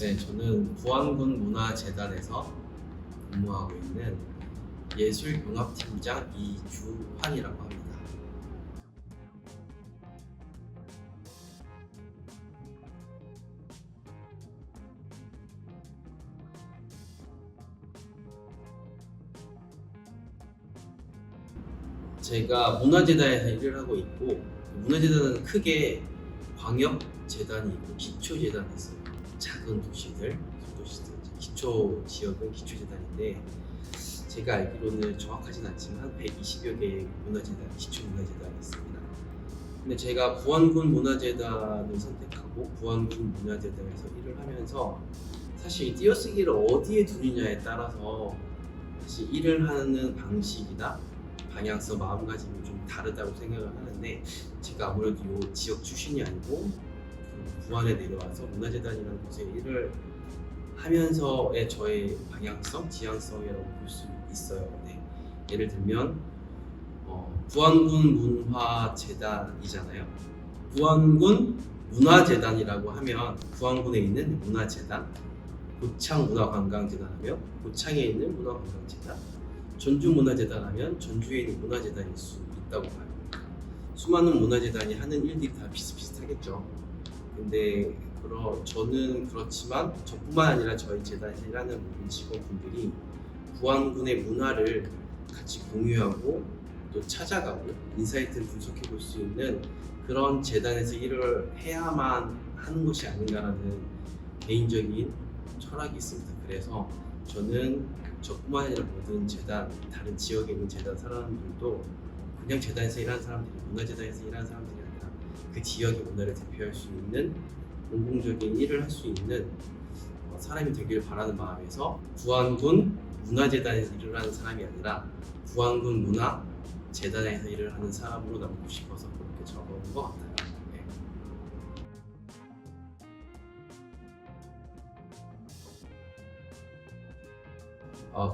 네, 저는 부안군 문화재단에서 근무하고 있는 예술융합팀장 이주환이라고 합니다. 제가 문화재단에서 일을 하고 있고, 문화재단은 크게 광역재단이 있고 기초재단이 있어요. 작은 도시들, 소도시들, 기초 지역은 기초재단인데, 제가 알기로는 정확하진 않지만 한 120여 개의 문화재단, 기초 문화재단이 있습니다. 근데 제가 부안군 문화재단을 선택하고 부안군 문화재단에서 일을 하면서 사실 띄어쓰기를 어디에 두느냐에 따라서 사실 일을 하는 방식이나 방향성, 마음가짐이 좀 다르다고 생각을 하는데, 제가 아무래도 이 지역 출신이 아니고 부안에 내려와서 문화재단이라는 곳에 일을 하면서의 저의 방향성, 지향성이라고 볼 수 있어요. 네. 예를 들면 부안군 문화재단이잖아요. 부안군 문화재단이라고 하면 부안군에 있는 문화재단, 고창 문화관광재단 하면 고창에 있는 문화관광재단, 전주 문화재단 하면 전주에 있는 문화재단일 수 있다고 봐요. 수많은 문화재단이 하는 일들이 다 비슷비슷하겠죠. 근데 저는 그렇지만 저뿐만 아니라 저희 재단에서 일하는 모든 직원분들이 부안군의 문화를 같이 공유하고 또 찾아가고 인사이트를 분석해 볼 수 있는 그런 재단에서 일을 해야만 하는 것이 아닌가라는 개인적인 철학이 있습니다. 그래서 저는 저뿐만 아니라 모든 재단, 다른 지역에 있는 재단 사람들도 그냥 재단에서 일하는 사람들이, 문화재단에서 일하는 사람들이 아니라 그 지역의 문화를 대표할 수 있는 공공적인 일을 할 수 있는 사람이 되길 바라는 마음에서 부안군 문화재단에서 일을 하는 사람이 아니라 부안군 문화재단에서 일을 하는 사람으로 남고 싶어서 그렇게 적어온 것 같아요. 네.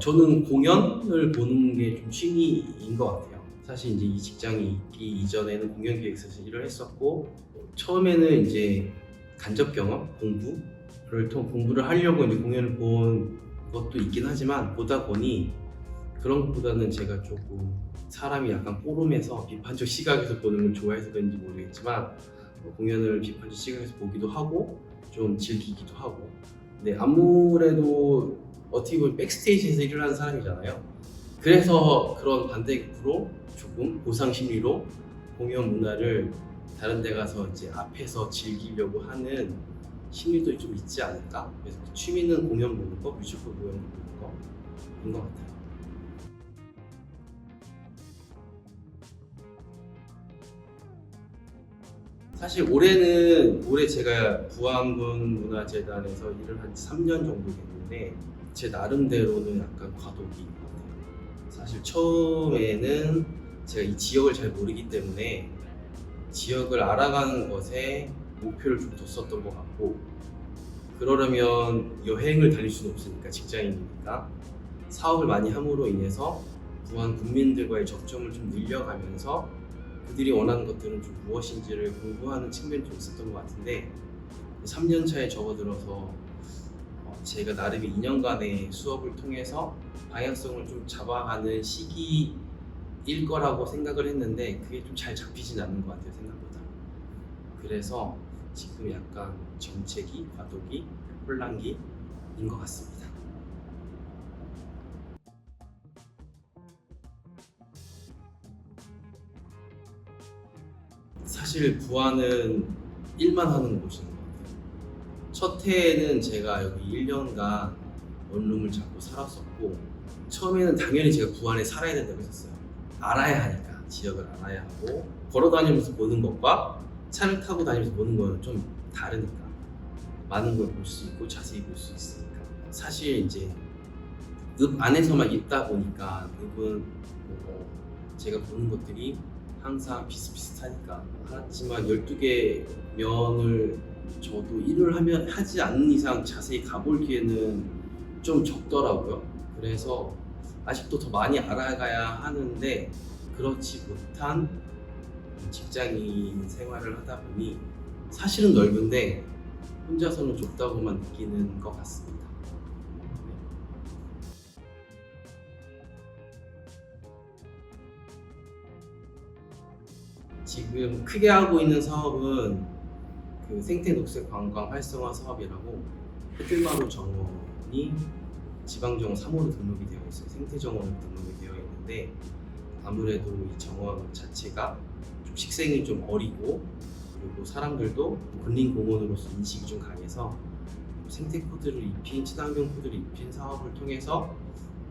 저는 공연을 보는 게 좀 취미인 것 같아요. 사실 이제 이 직장이 있기 이전에는 공연 기획사에서 일을 했었고, 처음에는 이제 간접 경험, 공부를 하려고 이제 공연을 본 것도 있긴 하지만, 보다 보니 그런 것보다는 제가 조금 사람이 약간 꼬름해서 비판적 시각에서 보는 걸 좋아해서 그런지 모르겠지만, 공연을 비판적 시각에서 보기도 하고 좀 즐기기도 하고. 근데 아무래도 어떻게 보면 백스테이지에서 일을 하는 사람이잖아요. 그래서 그런 반대급부로 조금 보상 심리로 공연 문화를 다른 데 가서 이제 앞에서 즐기려고 하는 심리도 좀 있지 않을까? 그래서 그 취미는 공연 보는 거, 뮤지컬 공연 보는 거인 것 같아요. 사실 올해 제가 부안군 문화재단에서 일을 한 3년 정도 됐는데, 제 나름대로는 약간 과도기인 것 같아요. 사실 처음에는 제가 이 지역을 잘 모르기 때문에 지역을 알아가는 것에 목표를 좀 뒀었던 것 같고, 그러려면 여행을 다닐 수는 없으니까, 직장인이니까 사업을 많이 함으로 인해서 부안 국민들과의 접점을 좀 늘려가면서 그들이 원하는 것들은 좀 무엇인지를 공부하는 측면이 좀 있었던 것 같은데, 3년 차에 접어들어서 제가 나름의 2년간의 수업을 통해서 방향성을 좀 잡아가는 시기일 거라고 생각을 했는데, 그게 좀 잘 잡히진 않는 것 같아요, 생각보다. 그래서 지금 약간 정체기, 과도기, 혼란기인 것 같습니다. 사실 부안은 일만 하는 곳인 것 같아요. 첫 해에는 제가 여기 1년간 원룸을 잡고 살았었고, 처음에는 당연히 제가 부안에 살아야 된다고 했었어요. 알아야 하니까, 지역을 알아야 하고, 걸어 다니면서 보는 것과 차를 타고 다니면서 보는 거는 좀 다르니까, 많은 걸 볼 수 있고 자세히 볼 수 있으니까. 사실 이제 늪 안에서만 있다 보니까 늪은 제가 보는 것들이 항상 비슷비슷하니까, 하지만 12개 면을 저도 일을 하지 않는 이상 자세히 가볼 기회는 좀 적더라고요. 그래서 아직도 더 많이 알아가야 하는데, 그렇지 못한 직장인 생활을 하다 보니 사실은 넓은데 혼자서는 좁다고만 느끼는 것 같습니다. 지금 크게 하고 있는 사업은 그 생태 녹색 관광 활성화 사업이라고 해뜰마루 정원이 지방정원 3호로 등록이 되어 있어요. 생태정원으로 등록이 되어 있는데 아무래도 이 정원 자체가 좀 식생이 좀 어리고 그리고 사람들도 근린공원으로서 인식이 좀 강해서 생태 코드를 입힌 친환경 코드를 입힌 사업을 통해서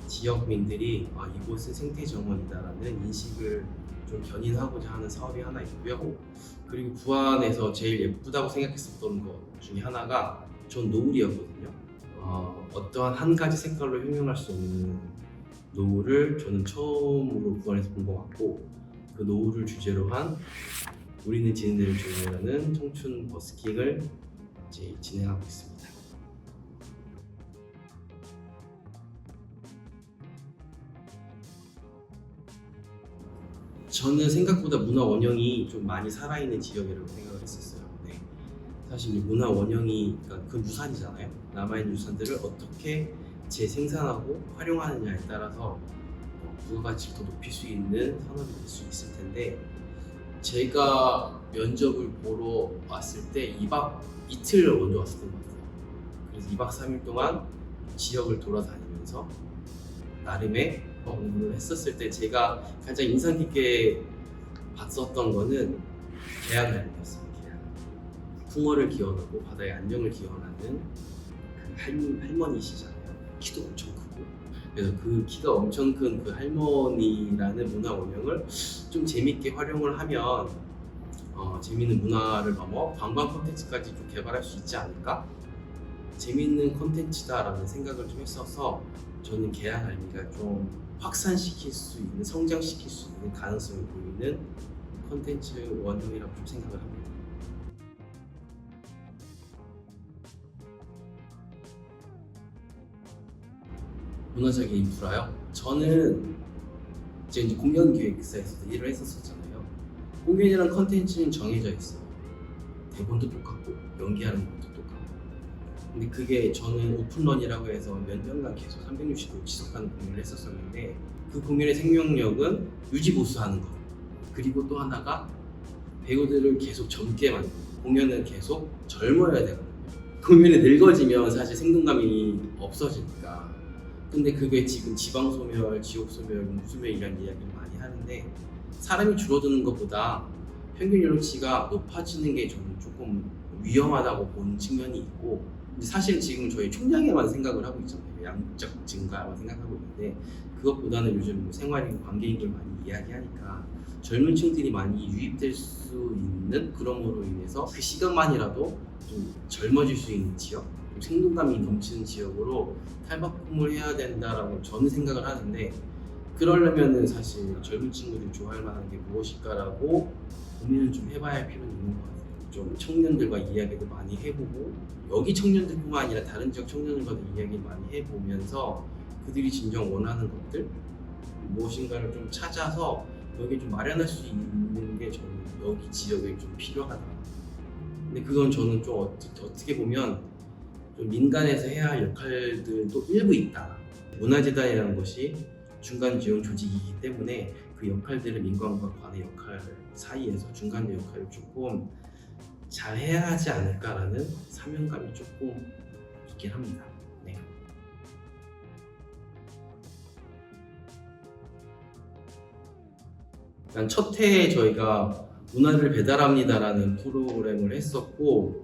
지역민들이 이곳은 생태정원이다라는 인식을 좀 견인하고자 하는 사업이 하나 있고요. 그리고 부안에서 제일 예쁘다고 생각했었던 것 중에 하나가 전 노을이었거든요. 어떠한 한 가지 색깔로 형용할 수 없는 노을을 저는 처음으로 부안에서 본 것 같고 그 노을을 주제로 한 우리는 지는 대로 조용이라는 청춘 버스킹을 이제 진행하고 있습니다. 저는 생각보다 문화 원형이 좀 많이 살아있는 지역이라고 생각을 했었어요. 네. 사실 문화 원형이 그러니까 그 유산이잖아요. 남아있는 유산들을 어떻게 재생산하고 활용하느냐에 따라서 부가가치를 더 높일 수 있는 산업이 될 수 있을 텐데 제가 면접을 보러 왔을 때 2박 이틀 먼저 왔었던 것 같아요. 그래서 2박 3일 동안 지역을 돌아다니면서 나름의 공부를 했었을 때 제가 가장 인상 깊게 봤었던 거는 계양갈비였어요. 계양. 풍어를 기원하고 바다의 안정을 기원하는 그 할머니시잖아요. 키도 엄청 크고 그래서 그 키가 엄청 큰 그 할머니라는 문화 원형을 좀 재밌게 활용을 하면 재밌는 문화를 넘어 관광 콘텐츠까지 좀 개발할 수 있지 않을까? 재밌는 콘텐츠다라는 생각을 좀 했어서 저는 계양갈비가 좀 확산시킬 수 있는, 성장시킬 수 있는 가능성이 보이는 콘텐츠 원형이라고 좀 생각을 합니다. 문화적인 인프라요? 저는 이제 공연기획사에서 일을 했었잖아요. 공연이란 컨텐츠는 정해져 있어요. 대본도 똑같고 연기하는 것도 똑같고. 근데 그게 저는 오픈런이라고 해서 몇 년간 계속 360도 지속하는 공연을 했었었는데 그 공연의 생명력은 유지보수하는 것. 그리고 또 하나가 배우들을 계속 젊게 만드는 공연은 계속 젊어야 되거든요. 공연이 늙어지면 사실 생동감이 없어지니까. 근데 그게 지금 지방소멸, 지역소멸, 무소멸이라는 이야기를 많이 하는데 사람이 줄어드는 것보다 평균 연령치가 높아지는 게 저는 조금 위험하다고 보는 측면이 있고 사실 지금 저희 총량에만 생각을 하고 있잖아요. 양적 증가만 생각하고 있는데 그것보다는 요즘 생활인 관계인들 많이 이야기하니까 젊은 층들이 많이 유입될 수 있는 그럼으로 인해서 그 시간만이라도 좀 젊어질 수 있는 지역, 좀 생동감이 넘치는 지역으로 탈바꿈을 해야 된다라고 저는 생각을 하는데 그러려면은 사실 젊은 친구들이 좋아할 만한 게 무엇일까라고 고민을 좀 해봐야 할 필요는 있는 것 같아요. 좀 청년들과 이야기도 많이 해보고 여기 청년들뿐만 아니라 다른 지역 청년들과도 이야기를 많이 해보면서 그들이 진정 원하는 것들 무엇인가를 좀 찾아서 여기 좀 마련할 수 있는 게 저는 여기 지역에 좀 필요하다. 근데 그건 저는 좀 어떻게 보면 좀 민간에서 해야 할 역할들도 일부 있다. 문화재단이라는 것이 중간 지원 조직이기 때문에 그 역할들을 민간과 관의 역할 사이에서 중간 역할을 조금 잘 해야 하지 않을까라는 사명감이 조금 있긴 합니다. 네. 일단 첫 해에 저희가 문화를 배달합니다라는 프로그램을 했었고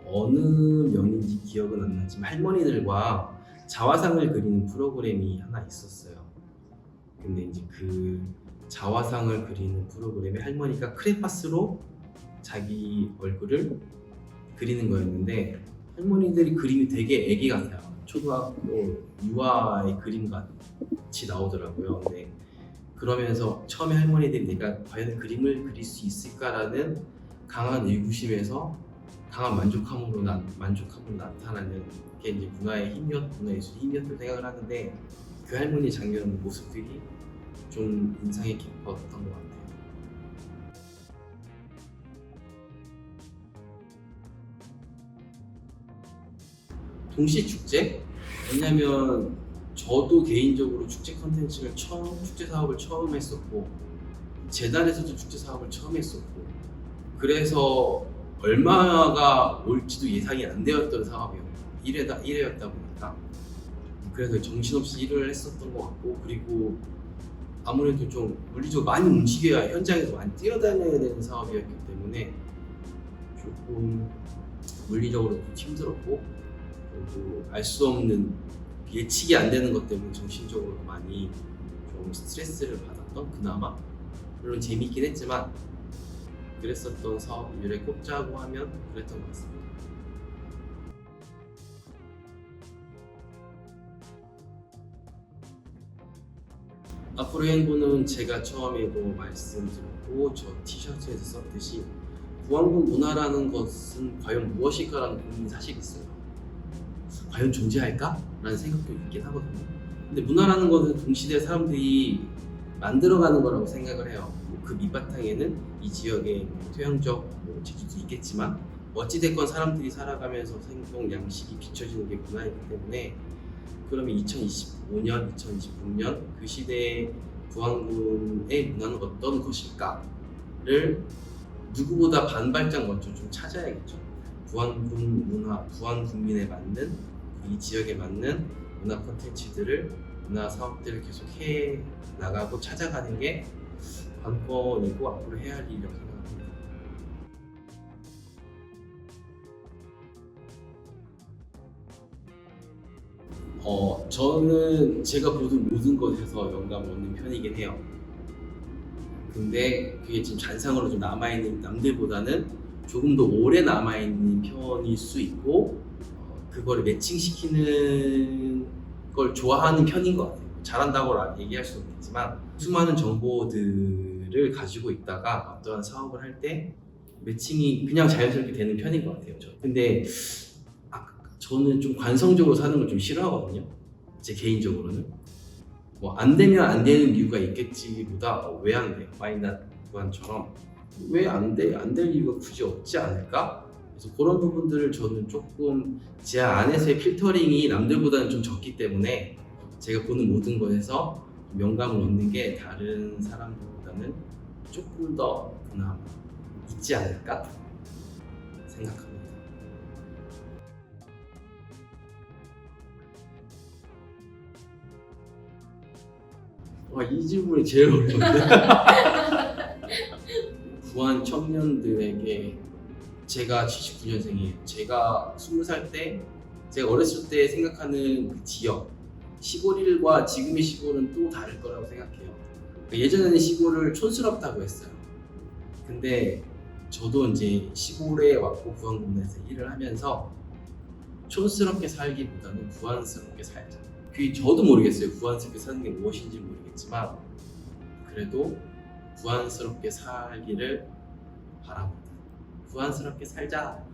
어느 면인지 기억은 안 나지만 할머니들과 자화상을 그리는 프로그램이 하나 있었어요. 근데 이제 그 자화상을 그리는 프로그램에 할머니가 크레파스로 자기 얼굴을 그리는 거였는데 할머니들이 그림이 되게 애기 같아요. 초등학교 유아의 그림 같이 나오더라고요. 근데 그러면서 처음에 할머니들이 내가 과연 그림을 그릴 수 있을까라는 강한 의구심에서 강한 만족함으로 나타나는 게 이제 문화예술의 힘이었다고 생각을 하는데 그 할머니 장면 모습들이 좀 인상이 깊었던 것 같아요. 동시 축제? 왜냐면 저도 개인적으로 축제 축제 사업을 처음 했었고 재단에서도 축제 사업을 처음 했었고 그래서 얼마가 올지도 예상이 안 되었던 사업이었고 1회였다 보니까 그래서 정신없이 일을 했었던 것 같고 그리고 아무래도 좀 물리적으로 많이 움직여야 현장에서 많이 뛰어다녀야 되는 사업이었기 때문에 조금 물리적으로 좀 힘들었고 그리고 알 수 없는 예측이 안 되는 것 때문에 정신적으로 많이 좀 스트레스를 받았던 그나마 물론 재밌긴 했지만 그랬었던 사업 일에 꼽자고 하면 그랬던 것 같습니다. 앞으로의 행보는 제가 처음에도 말씀드렸고 저 티셔츠에서 썼듯이 부안군 문화라는 것은 과연 무엇일까라는 고민이 사실 있어요. 과연 존재할까? 라는 생각도 있긴 하거든요. 근데 문화라는 것은 동시대 사람들이 만들어가는 거라고 생각을 해요. 그 밑바탕에는 이 지역의 토양적 재주도 있겠지만 어찌됐건 사람들이 살아가면서 생동 양식이 비춰지는 게 문화이기 때문에 그러면 2025년, 2026년 그 시대의 부안군의 문화는 어떤 것일까를 누구보다 반발짝 먼저 좀 찾아야겠죠. 부안군 문화, 부안 국민에 맞는 이 지역에 맞는 문화 콘텐츠들을 문화 사업들을 계속 해 나가고 찾아가는 게 관건이고 앞으로 해야 할 일이라고 생각합니다. 저는 제가 보던 모든 것에서 영감을 얻는 편이긴 해요. 근데 그게 지금 잔상으로 좀 남아있는 남들보다는 조금 더 오래 남아있는 편일 수 있고 그거를 매칭시키는 걸 좋아하는 편인 것 같아요. 잘한다고 얘기할 수는 없겠지만 수많은 정보들을 가지고 있다가 어떠한 사업을 할 때 매칭이 그냥 자연스럽게 되는 편인 것 같아요. 근데 저는 좀 관성적으로 사는 걸 좀 싫어하거든요. 제 개인적으로는 뭐 안 되면 안 되는 이유가 있겠지보다 왜 안 돼? Why not? 부안처럼 왜 안 돼? 안 될 이유가 굳이 없지 않을까? 그래서 그런 부분들을 저는 조금 제 안에서의 필터링이 남들보다는 좀 적기 때문에 제가 보는 모든 것에서 영감을 얻는 게 다른 사람들보다는 조금 더 그나마 있지 않을까 생각합니다. 이 질문이 제일 어려운데 부안 청년들에게 제가 79년생이에요. 제가 20살 때 제가 어렸을 때 생각하는 그 지역 시골일과 지금의 시골은 또 다를 거라고 생각해요. 예전에는 시골을 촌스럽다고 했어요. 근데 저도 이제 시골에 왔고 부안군에서 일을 하면서 촌스럽게 살기보다는 부안스럽게 살자. 그게 저도 모르겠어요. 부안스럽게 사는 게 무엇인지 모르겠지만 그래도 부안스럽게 살기를 바랍니다. 부안스럽게 살자.